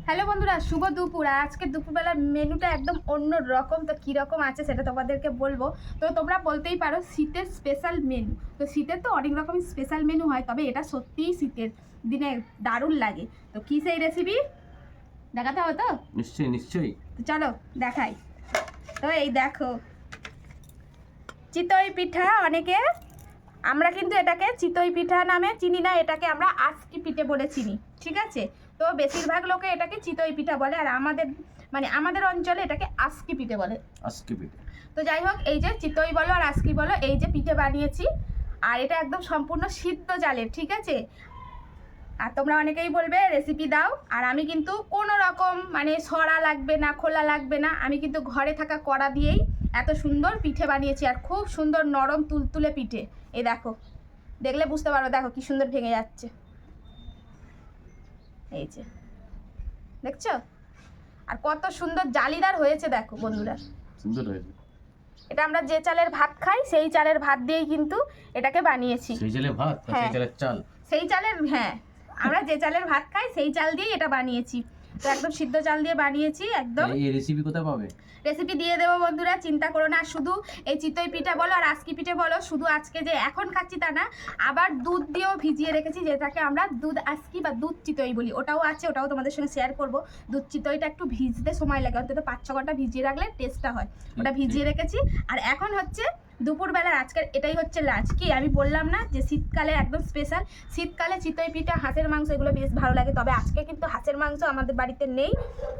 Hello বন্ধুরা, শুভ দুপুর। আর আজকের দুপুরবেলার মেনুটা একদম অন্য রকম। তো কীরকম আছে সেটা তোমাদেরকে বলবো। তো তোমরা বলতেই পারো শীতের স্পেশাল মেনু। তো শীতের তো অনেক রকমের স্পেশাল মেনু হয়, তবে এটা সত্যিই শীতের দিনে দারুণ লাগে। তো কী সেই রেসিপি দেখাতে হবে তো? নিশ্চয়ই নিশ্চয়ই। তো চলো দেখাই। তো এই দেখো চিতই পিঠা। অনেকে, আমরা কিন্তু এটাকে চিতই পিঠা নামে চিনি না, এটাকে আমরা আজকি পিঠে বলে চিনি, ঠিক আছে? তো বেশিরভাগ লোকে এটাকে চিতই পিঠা বলে, আর আমাদের অঞ্চলে এটাকে আজকি পিঠে বলে। আজকে পিঠে। তো যাই হোক, এই যে চিতই বলো আর আজকি বলো, এই যে পিঠে বানিয়েছি, আর এটা একদম সম্পূর্ণ সিদ্ধ চালের, ঠিক আছে? আর তোমরা অনেকেই বলবে রেসিপি দাও, আর আমি কিন্তু কোনো রকম সরা লাগবে না, খোলা লাগবে না, আমি কিন্তু ঘরে থাকা কড়া দিয়েই এত সুন্দর পিঠে বানিয়েছি। আর খুব সুন্দর নরম তুলতুলে পিঠে। এই দেখো, দেখলে বুঝতে পারো, দেখো কি সুন্দর ভেঙে যাচ্ছে। এই যে দেখছো, আর কত সুন্দর জালিদার হয়েছে দেখো বন্ধুরা, সুন্দর হয়েছে। এটা আমরা যে চালের ভাত খাই সেই চালের ভাত দিয়েই কিন্তু এটাকে বানিয়েছি। সেই চালের ভাত, সেই চালের চাল, সেই চালের, হ্যাঁ, আমরা যে চালের ভাত খাই সেই চাল দিয়েই এটা বানিয়েছি। তো একদম সিদ্ধ চাল দিয়ে বানিয়েছি একদম। এই রেসিপি কোথায় পাবে? রেসিপি দিয়ে দেবো বন্ধুরা, চিন্তা করো না। শুধু এই চিতই পিঠা বলো আর আজকি পিঠে বলো, শুধু আজকে যে এখন খাচ্ছি তা না, আবার দুধ দিয়েও ভিজিয়ে রেখেছি, যেটাকে আমরা দুধ আজকি বা দুধ চিতই বলি, ওটাও আছে, ওটাও তোমাদের সঙ্গে শেয়ার করব। দুধ চিতইটা একটু ভিজতে সময় লাগে, অন্তত 5-6 ঘন্টা ভিজিয়ে রাখলে টেস্টটা হয়। ওটা ভিজিয়ে রেখেছি। আর এখন হচ্ছে দুপুরবেলার আজকের এটাই হচ্ছে লাঞ্চ। কি আমি বললাম না যে শীতকালে একদম স্পেশাল, শীতকালে চিতই পিঠা, হাঁসের মাংস, এগুলো বেশ ভালো লাগে। তবে আজকে কিন্তু হাঁসের মাংস আমাদের বাড়িতে নেই।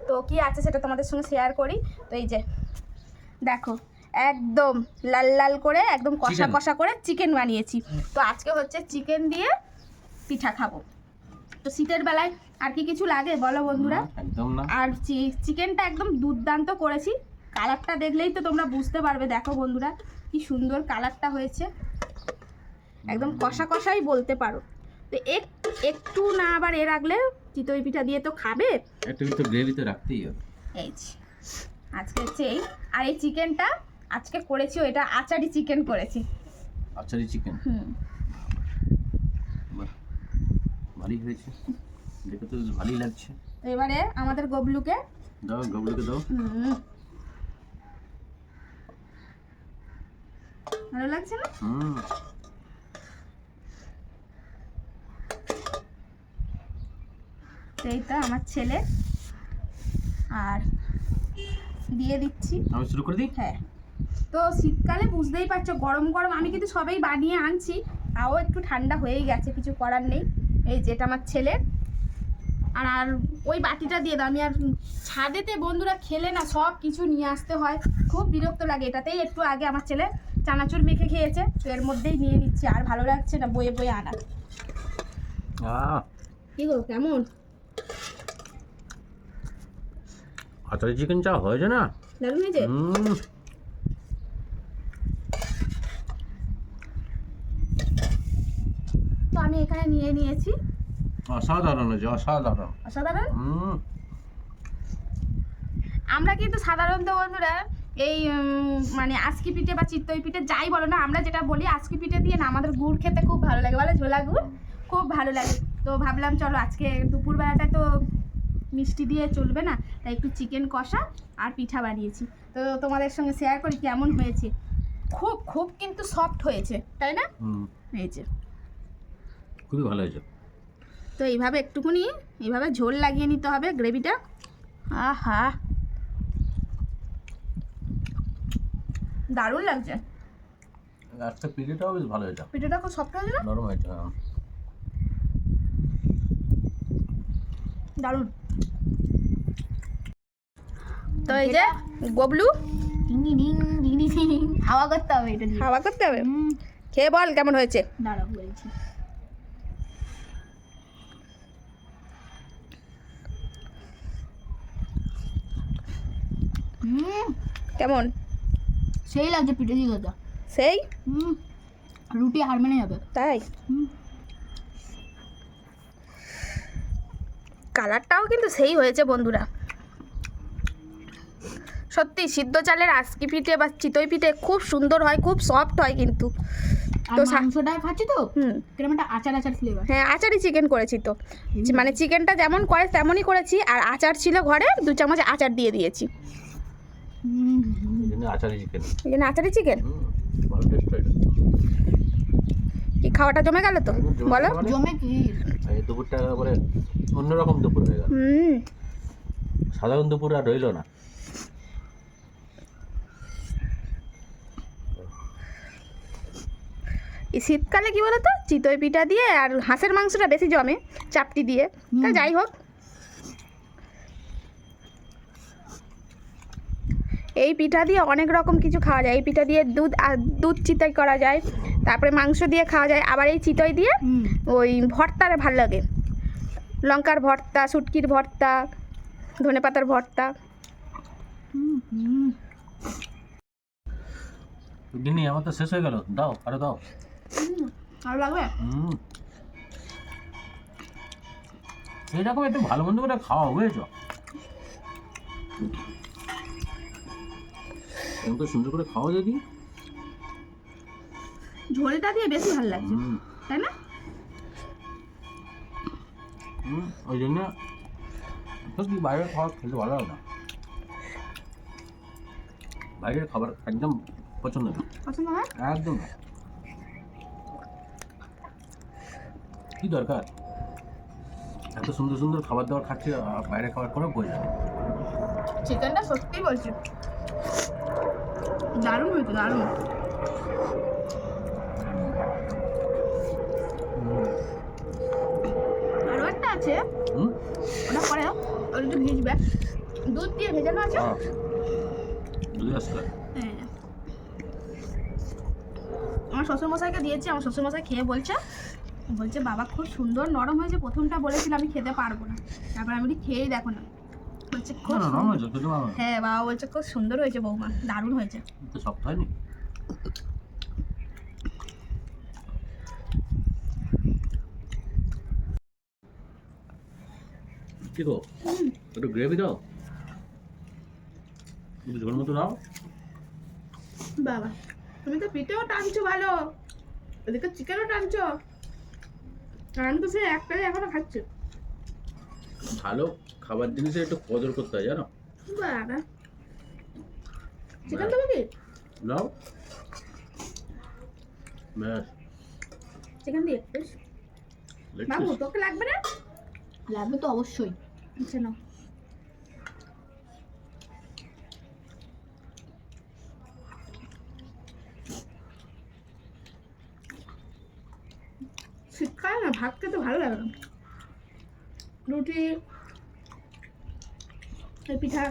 তো কি আছে সেটা তোমাদের সঙ্গে শেয়ার করি। তো এই যে দেখো, একদম লাল লাল করে, একদম কষা কষা করে চিকেন বানিয়েছি। তো আজকে হচ্ছে চিকেন দিয়ে পিঠা খাবো। তো শীতের বেলায় আর কি কিছু লাগে বলো বন্ধুরা? একদম না। আর চিকেনটা একদম দুর্দান্ত করেছি। কালারটা দেখলেই তো তোমরা বুঝতে পারবে। দেখো বন্ধুরা কি সুন্দর কালারটা হয়েছে, একদম কষা কষাই বলতে পারো। তো একটু না আবার এ রাখলে চিতই পিঠা দিয়ে তো খাবে, একটু তো গ্রেভি তো রাখতেই হবে। এই আজকে হচ্ছে এই, আর এই চিকেনটা আজকে করেছি, এটা আচারি চিকেন করেছি। আচারি চিকেন, ভালোই হয়েছে, দেখে তো ভালোই লাগছে। এবারে আমাদের গবলুকে দাও, গবলুকে দাও। ভালো লাগছে না? এই তো আমার ছেলে, আর দিয়ে দিচ্ছি। আমি শুরু করে দিই। হ্যাঁ, তো শীতকালে বুঝতেই পারছো গরম গরম, আমি কিন্তু সবাই বানিয়ে আনছি, তাও একটু ঠান্ডা হয়েই গেছে, কিছু করার নেই। এই যেটা আমার ছেলের, আর ওই বাটিটা দিয়ে দাও। আমি আর ছাদেতে বন্ধুরা খেলে না সব কিছু নিয়ে আসতে হয়, খুব বিরক্ত লাগে। এটাতেই একটু আগে আমার ছেলে চানাচুর মেখে খেয়েছে, তো এর মধ্যেই নিয়ে নিচ্ছে। আর ভালো লাগছে না বয়ে বয়ে আনা। কি গো, কেমন আচারি চিকেন চা হয়েছে না? দারুণ হয়েছে। তো আমি এখানে নিয়ে নিয়েছি। অসাধারণ হয়েছে, অসাধারণ অসাধারণ। আমরা কিন্তু সাধারণত বন্ধুরা এই আজকি পিঠে বা চিতই পিঠে যাই বলো না, আমরা যেটা বলি আজকি পিঠে দিয়ে না আমাদের গুড় খেতে খুব ভালো লাগে, বলে ঝোলা গুড় খুব ভালো লাগে। তো ভাবলাম চলো আজকে দুপুরবেলাটা তো মিষ্টি দিয়ে চলবে না, তাই একটু চিকেন কষা আর পিঠা বানিয়েছি। তো তোমাদের সঙ্গে শেয়ার করি কেমন হয়েছে। খুব খুব কিন্তু সফট হয়েছে, তাই না? এই যে খুবই ভালো হয়েছে। তো এইভাবে একটুখানি এইভাবে ঝোল লাগিয়ে নিতে হবে গ্রেভিটা। আহা, দারুণ লাগছে। আজকে পিঠেটাও বেশ ভালো হয়েছে, পিঠেটা খুব সফট হয়েছে না, নরম হয়েছে। দারুণ। তো এই যে গবলু হাওয়া করতে হবে, এটা দিয়ে হাওয়া করতে হবে। খেয়ে বল কেমন হয়েছে। দাঁড়াও বলছি। কেমন? সেই লাগছে পিঠে দিয়ে দাদা, সেই রুটি হার মেনে যাবে। তাই কালারটাও কিন্তু সেই হয়েছে বন্ধুরা। সত্যি সিদ্ধ চালের আজকি পিঠে বা চিতই পিঠে খুব সুন্দর হয়, খুব সফট হয় কিন্তু। আর তো মাংসটা খাচ্ছি তো হুম কিরকম একটা আচার আচার ফ্লেভার। হ্যাঁ আচারই চিকেন করেছি তো, মানে চিকেনটা যেমন করে তেমনই করেছি, আর আচার ছিল ঘরে 2 চামচ আচার দিয়ে দিয়েছি। এই জন্য আচারি চিকেন। এই জন্য আচারি চিকেন। ভালো টেস্ট হয় এটা। কি খাওয়াটা জমে গেল তো জমে বলো। গেল মানে? জমে কি এই দুপুরটা একেবারে অন্যরকম দুপুর হয়ে গেল। সাধারণ দুপুর আর রইলো না। এই শীতকালে কি বলতো, চিতই পিঠা দিয়ে আর হাঁসের মাংসটা বেশি জমে চাপটি দিয়ে। তা যাই হোক, এই পিঠা দিয়ে অনেক রকম কিছু খাওয়া যায়। এই পিঠা দিয়ে দুধ চিতই করা যায়, তারপরে মাংস দিয়ে খাওয়া যায়, আবার এই চিতই দিয়ে ওই ভর্তারে ভাল লাগে, লঙ্কার ভর্তা, শুটকির ভর্তা, ধনেপাতার ভর্তা। দিনি আমার তো শেষ হয়ে গেল, দাও আরো দাও। ভালো লাগবে। এইরকম একটু ভালো মন্দ করে খাওয়া বুঝেছ, এরকম তো সুন্দর করে খাওয়া যদি। ঝোলটা দিয়ে বেশি ভালো লাগছে, তাই না? ওই জন্য তো কি বাইরের খাবার খেতে ভালো লাগে না, বাইরের খাবার একদম পছন্দ না, পছন্দ হয় একদম না। কি দরকার এত সুন্দর সুন্দর খাবার দাবার খাচ্ছি, আর বাইরের খাবার কোনো প্রয়োজন নেই। চিকেনটা সত্যি বলছি দারুণ হয়েছে, দারুণ। আরও একটা আছে, ওটা পরে ওটা একটু ভিজবে, দুধ দিয়ে ভেজানো আছে। দুধ আসলে হ্যাঁ, আমার শ্বশুরমশাইকে দিয়েছি, আমার শ্বশুরমশাই খেয়ে বলছে বাবা খুব সুন্দর নরম হয়েছে। প্রথমটা বলেছিলাম আমি খেতে পারবো না, তারপর আমি বলি খেয়েই দেখো না, বলছে খুব সুন্দর। হ্যাঁ বাবা বলছে খুব সুন্দর হয়েছে বৌমা, দারুণ হয়েছে। তো শক্ত হয়নি? কি গো, একটু গ্রেভি দাও, একটু ঝোল মতো দাও। বাবা তুমি তো পিঠেও টানছো ভালো, ওদিকে চিকেনও টানছো, আমি তো সেই একটাই এখনো খাচ্ছি। ভালো খাবার জিনিসের একটু কদর করতে হয় জানো। বাবা চিকেন দেবো কি? নাও ব্যাস, চিকেন দিয়ে বেশ। লেগ বাবু পিস। তোকে লাগবে না? লাগবে তো অবশ্যই। আচ্ছা নাও। শীতকালে না ভাত খেতে ভালো লাগে না, রুটি এই পিঠা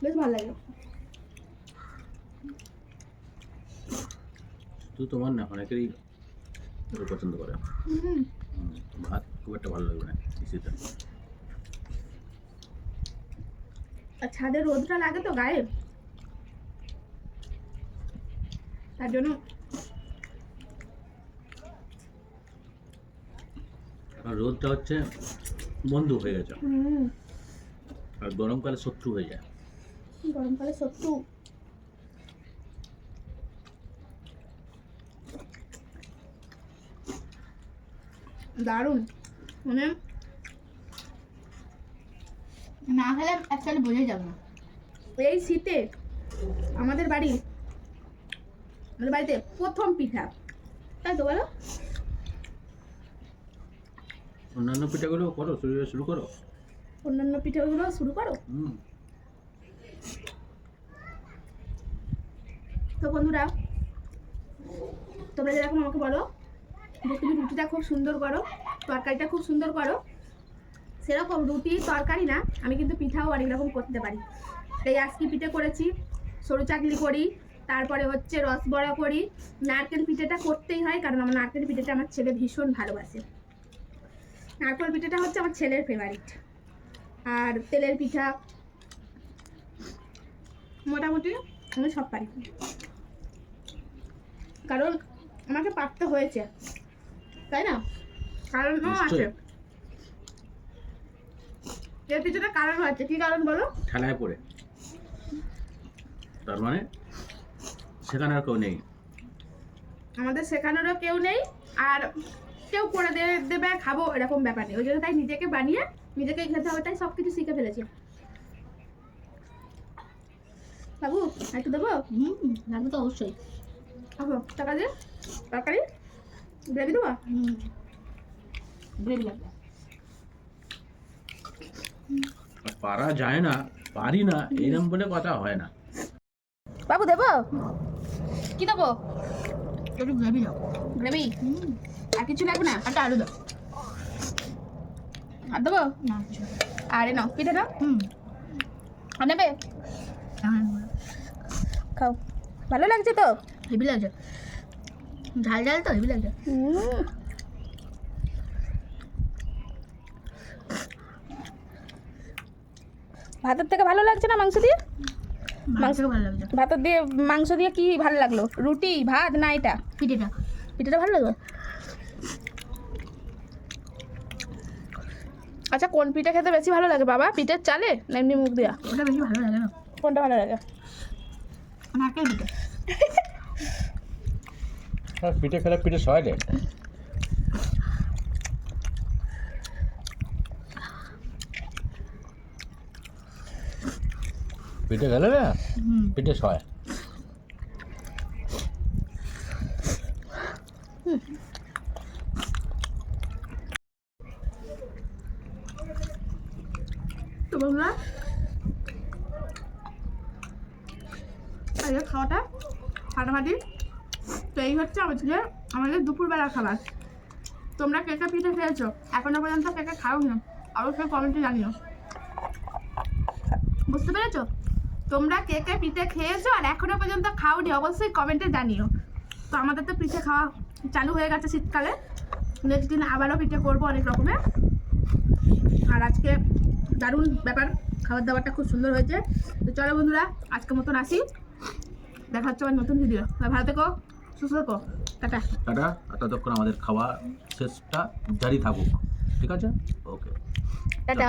বেশ ভালো লাগে। তুই তোমার না অনেকেরই একটু পছন্দ করে, ভাত খুব একটা ভালো লাগবে না শীতে। আর ছাদে রোদটা লাগে তো গায়ে, তার জন্য আর রোদটা হচ্ছে বন্ধু হয়ে গেছে, আর গরমকালে শত্রু হয়ে যায়। গরমকালে সত্যি দারুণ, মানে না খেলে অ্যাকচুয়ালি বোঝাই যাবে না। এই শীতে আমাদের বাড়িতে প্রথম পিঠা, তাই তো বলো? অন্যান্য পিঠাগুলো করো, শুরু করো। অন্যান্য পিঠাগুলো শুরু করো। তো বন্ধুরা তোমরা যেরকম আমাকে বলো যে তুমি রুটিটা খুব সুন্দর করো, তরকারিটা খুব সুন্দর করো, সেরকম রুটি তরকারি না আমি কিন্তু পিঠাও অনেক রকম করতে পারি। এই আজকি পিঠে করেছি, সরু চাকলি করি, তারপরে হচ্ছে রসবড়া করি। নারকেল পিঠেটা করতেই হয়, কারণ আমার নারকেল পিঠেটা আমার ছেলে ভীষণ ভালোবাসে। নারকেল পিঠেটা হচ্ছে আমার ছেলের ফেভারিট। আর তেলের পিঠা মোটামুটি আমি সব পারি, কারণ আমাকে পারতে হয়েছে, তাই না? কারণও আছে, এর পিছনে কারণও আছে। কি কারণ বলো? ঠেলায় পড়ে, তার মানে সেখানে আর কেউ নেই, আমাদের শেখানোরও কেউ নেই, আর কেউ করে দেবে খাবো এরকম ব্যাপার নেই। ওই জন্য তাই নিজেকে বানিয়ে নিজেকেই খেতে হবে, তাই সব কিছু শিখে ফেলেছি। বাবু আর একটু দেবো? লাগবে তো অবশ্যই। আহো টাকা দিয়ে তরকারি গ্রেভি দেবো। গ্রেভি লাগবে। পারা যায় না, পারি না এরকম বলে কথা হয় না। বাবু দেবো কি দেবো? একটু গ্রেভি দাও। গ্রেভি আর কিছু লাগবে না? একটা আলু দাও। আর দেবো? না কিছু না। আরে নাও পিঠে নাও। হুম। আর নেবে? খাও, ভালো লাগছে তো? হেভি লাগছে, ঝাল ঝাল তো হেভি লাগছে। ভাতের থেকে ভালো লাগছে না মাংস দিয়ে? মাংসও ভালো লাগছে। ভাতের দিয়ে মাংস দিয়ে কি ভালো লাগলো? রুটি ভাত না এটা? পিঠেটা পিঠেটা ভালো লাগলো। আচ্ছা কোন পিঠে খেতে বেশি ভালো লাগে বাবা, পিঠের চালে না এমনি মুখ দেওয়া? ওটা বেশি ভালো লাগে না। কোনটা ভালো লাগে? নারকেল পিঠে। পিঠে খেলে পিঠে সয় রে। পিঠে খেলে না পিঠে সয়। তো বন্ধুরা আজকে খাওয়াটা ফাটাফাটি। তো এই হচ্ছে আমাদের দুপুরবেলার খাবার। তোমরা কে কে পিঠে খেয়েছো? এখনো পর্যন্ত কে কে খাও না অবশ্যই কমেন্টে জানিও। বুঝতে পেরেছো? তোমরা কে কে পিঠে খেয়েছো আর এখনো পর্যন্ত খাওনি অবশ্যই কমেন্টে জানিও। তো আমাদের তো পিঠে খাওয়া চালু হয়ে গেছে শীতকালে। নেক্সট দিন আবারও পিঠে করবো অনেক রকমের। আর আজকে দারুণ ব্যাপার, খাবার দাবারটা খুব সুন্দর হয়েছে। তো চলো বন্ধুরা আজকের মতন আসি, দেখা হচ্ছে আমার নতুন ভিডিও। ভালো থেকো, সুস্থ থেকো, টাটা। টাটা। আর ততক্ষণ আমাদের খাওয়া শেষটা জারি থাকুক, ঠিক আছে? ওকে টাটা।